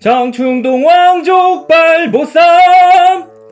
장충동 왕족발 보쌈!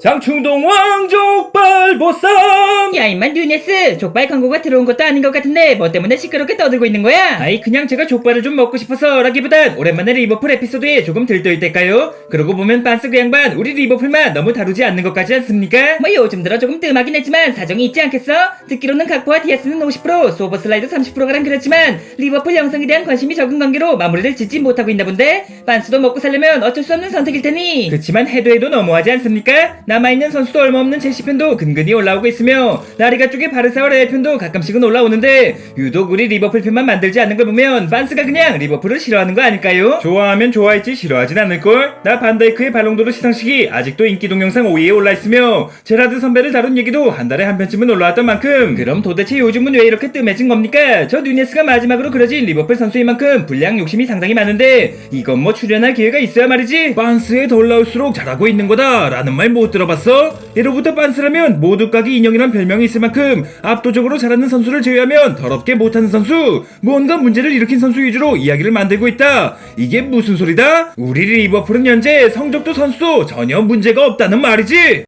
장충동 왕족발 보쌈! 야 임마 뉴네스, 족발 광고가 들어온 것도 아닌 것 같은데 뭐 때문에 시끄럽게 떠들고 있는 거야? 아이 그냥 제가 족발을 좀 먹고 싶어서 라기보단 오랜만에 리버풀 에피소드에 조금 들떠있달까요? 그러고 보면 반스 그 양반 우리 리버풀만 너무 다루지 않는 것 같지 않습니까? 뭐 요즘 들어 조금 뜸하긴 했지만 사정이 있지 않겠어? 듣기로는 각포와 디아스는 50%, 소버슬라이드 30%가량 그렇지만 리버풀 영상에 대한 관심이 적은 관계로 마무리를 짓지 못하고 있나 본데 반스도 먹고 살려면 어쩔 수 없는 선택일 테니. 그치만 해도 너무하지 않습니까? 남아있는 선수도 얼마 없는 첼시 편도 근근히 올라오고 있으며 라리가 쪽에 바르사와 레알 편도 가끔씩은 올라오는데 유독 우리 리버풀 편만 만들지 않는 걸 보면 반스가 그냥 리버풀을 싫어하는 거 아닐까요? 좋아하면 좋아했지 싫어하진 않을걸? 나 반다이크의 발롱도르 시상식이 아직도 인기 동영상 5위에 올라있으며 제라드 선배를 다룬 얘기도 한 달에 한 편쯤은 올라왔던 만큼 그럼 도대체 요즘은 왜 이렇게 뜸해진 겁니까? 저 뉴네스가 마지막으로 그려진 리버풀 선수인 만큼 불량 욕심이 상당히 많은데 이건 뭐 출연할 기회가 있어야 말이지. 반스에 덜 나올수록 잘하고 있는 거다 라는 말 못 들어봤어? 예로부터 반스라면 모두 까기 인형이란 별명이 있을 만큼 압도적으로 잘하는 선수를 제외하면 더럽게 못하는 선수, 뭔가 문제를 일으킨 선수 위주로 이야기를 만들고 있다. 이게 무슨 소리다? 우리 리버풀은 현재 성적도 선수도 전혀 문제가 없다는 말이지.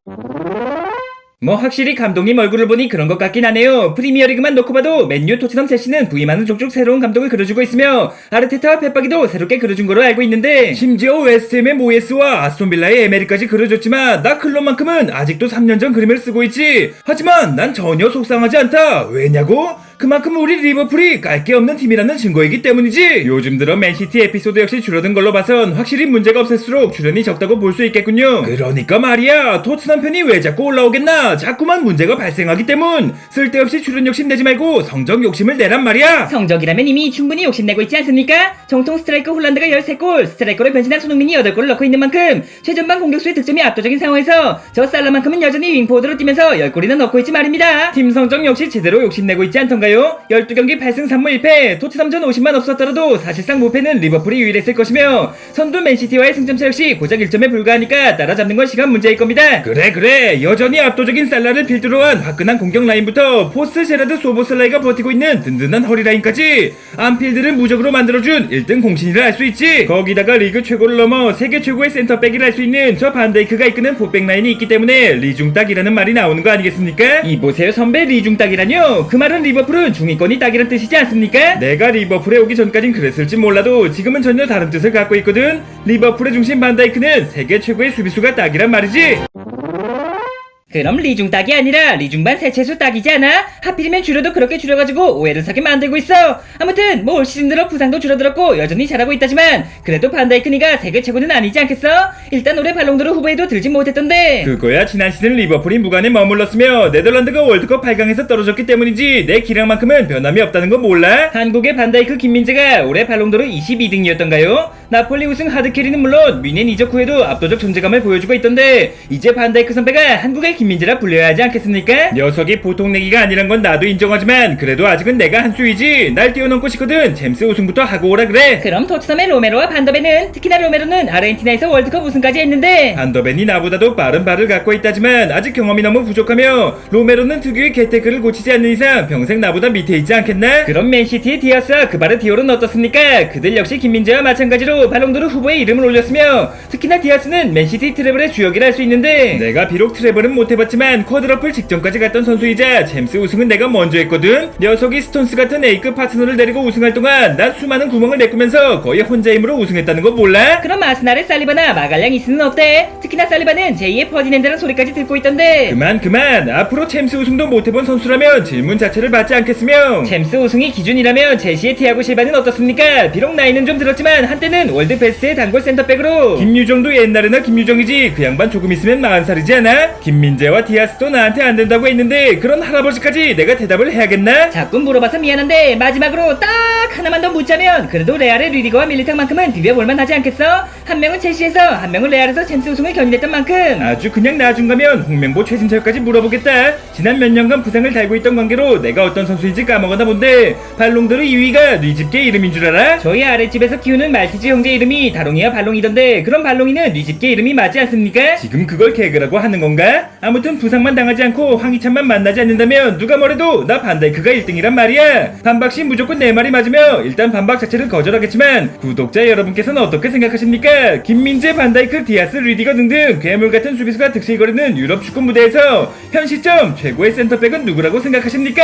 뭐 확실히 감독님 얼굴을 보니 그런 것 같긴 하네요. 프리미어리그만 놓고 봐도 맨유, 토트넘, 첼시는 부임하는 족족 새로운 감독을 그려주고 있으며 아르테타와 펩박이도 새롭게 그려준 거로 알고 있는데 심지어 웨스트햄의 모예스와 아스톤빌라의 에메리까지 그려줬지만 나 클럽만큼은 아직도 3년 전 그림을 쓰고 있지. 하지만 난 전혀 속상하지 않다. 왜냐고? 그만큼 우리 리버풀이 깔 게 없는 팀이라는 증거이기 때문이지. 요즘 들어 맨시티 에피소드 역시 줄어든 걸로 봐선 확실히 문제가 없을수록 출연이 적다고 볼 수 있겠군요. 그러니까 말이야, 토트넘 편이 왜 자꾸 올라오겠나? 자꾸만 문제가 발생하기 때문. 쓸데없이 출연 욕심 내지 말고 성적 욕심을 내란 말이야. 성적이라면 이미 충분히 욕심내고 있지 않습니까? 정통 스트라이커 홀란드가 13골, 스트라이커로 변신한 손흥민이 8골을 넣고 있는 만큼 최전방 공격수의 득점이 압도적인 상황에서 저 살라만큼은 여전히 윙포워드로 뛰면서 10골이나 넣고 있지 말입니다. 팀 성적 역시 제대로 욕심내고 있지 않던가요? 12경기 8승 3무 1패, 토트넘전 50만 없었더라도 사실상 무패는 리버풀이 유일했을 것이며 선두 맨시티와의 승점차 역시 고작 1점에 불과하니까 따라잡는 건 시간 문제일 겁니다. 그래 여전히 압도적인 살라를 필두로 한 화끈한 공격 라인부터 포스트 제라드 소보슬라이가 버티고 있는 든든한 허리 라인까지 안필드를 무적으로 만들어준 1등 공신이라 할 수 있지. 거기다가 리그 최고를 넘어 세계 최고의 센터백이라 할 수 있는 저 반데이크가 이끄는 포백 라인이 있기 때문에 리중딱이라는 말이 나오는 거 아니겠습니까? 이보세요 선배, 리중딱이라뇨? 그 말은 리버풀은 중위권이 딱이란 뜻이지 않습니까? 내가 리버풀에 오기 전까진 그랬을지 몰라도 지금은 전혀 다른 뜻을 갖고 있거든. 리버풀의 중심 반다이크는 세계 최고의 수비수가 딱이란 말이지. 그럼 리중 딱이 아니라 리중반 세체수 딱이지 않아? 하필이면 줄여도 그렇게 줄여가지고 오해를 사게 만들고 있어. 아무튼 뭐 올 시즌 들어 부상도 줄어들었고 여전히 잘하고 있다지만 그래도 반다이크니가 세계 최고는 아니지 않겠어? 일단 올해 발롱도르 후보에도 들진 못했던데. 그거야 지난 시즌 리버풀이 무관에 머물렀으며 네덜란드가 월드컵 8강에서 떨어졌기 때문이지 내 기량만큼은 변함이 없다는 거 몰라? 한국의 반다이크 김민재가 올해 발롱도르 22등이었던가요? 나폴리 우승 하드캐리는 물론 뮌헨 이적 후에도 압도적 존재감을 보여주고 있던데 이제 반다이크 선배가 한국의 김민재라 불려야 하지 않겠습니까? 녀석이 보통 내기가 아니란 건 나도 인정하지만 그래도 아직은 내가 한 수이지. 날 뛰어넘고 싶거든. 잼스 우승부터 하고 오라 그래. 그럼 토트넘의 로메로와 반더벤은, 특히나 로메로는 아르헨티나에서 월드컵 우승까지 했는데 반더벤이 나보다도 빠른 발을 갖고 있다지만 아직 경험이 너무 부족하며 로메로는 특유의 개테크를 고치지 않는 이상 평생 나보다 밑에 있지 않겠나? 그럼 맨시티의 디아스와 그바르 디올은 어떻습니까? 그들 역시 김민재와 마찬가지로 발롱도르 후보에 이름을 올렸으며 특히나 디아스는 맨시티 트래블의 주역이라 할 수 있는데 내가 비록 트래블은 못해봤지만 쿼드러플 직전까지 갔던 선수이자 잼스 우승은 내가 먼저 했거든. 녀석이 스톤스 같은 A급 파트너를 데리고 우승할 동안 난 수많은 구멍을 메꾸면서 거의 혼자 힘으로 우승했다는 거 몰라? 그럼 아스날의 살리바나 마갈량 이스는 어때? 특히나 살리바는 제2의 퍼디낸드라는 소리까지 듣고 있던데. 그만 앞으로 챔스 우승도 못해본 선수라면 질문 자체를 받지 않겠으며 챔스 우승이 기준이라면 제시의 티아고 실바는 어떻습니까? 비록 나이는 좀 들었지만 한때는 월드 베스트의 단골 센터백으로. 김유정도 옛날에나 김유정이지 그 양반 조금 있으면 40살이지 않아? 김민재와 디아스도 나한테 안 된다고 했는데 그런 할아버지까지 내가 대답을 해야겠나? 자꾸 물어봐서 미안한데 마지막으로 딱 하나만 더 묻자면 그래도 레알의 르디거와 밀리탕만큼은 비벼볼만 하지 않겠어? 한 명은 첼시에서 한 명은 레알에서 챔스 우승을 견인했던 만큼 아주 그냥 나중 가면 홍명보 최진철까지 물어보겠다. 지난 몇 년간 부상을 달고 있던 관계로 내가 어떤 선수인지 까먹었나 본데 발롱도르 2위가 네 집게 이름인 줄 알아? 저희 아랫집에서 키우는 말티즈 형제 이름이 다롱이와 발롱이던데 그럼 발롱이는 네 집게 이름이 맞지 않습니까? 지금 그걸 개그라고 하는 건가? 아무튼 부상만 당하지 않고 황희찬만 만나지 않는다면 누가 뭐래도 나 반다이크가 1등이란 말이야. 반박시 무조건 내 말이 맞으며 일단 반박 자체를 거절하겠지만 구독자 여러분께서는 어떻게 생각하십니까? 김민재, 반다이크, 디아스, 리디거 등등 괴물같은 수비수가 득실거리는 유럽 축구 무대에서 현 시점 최고의 센터백은 누구라고 생각하십니까?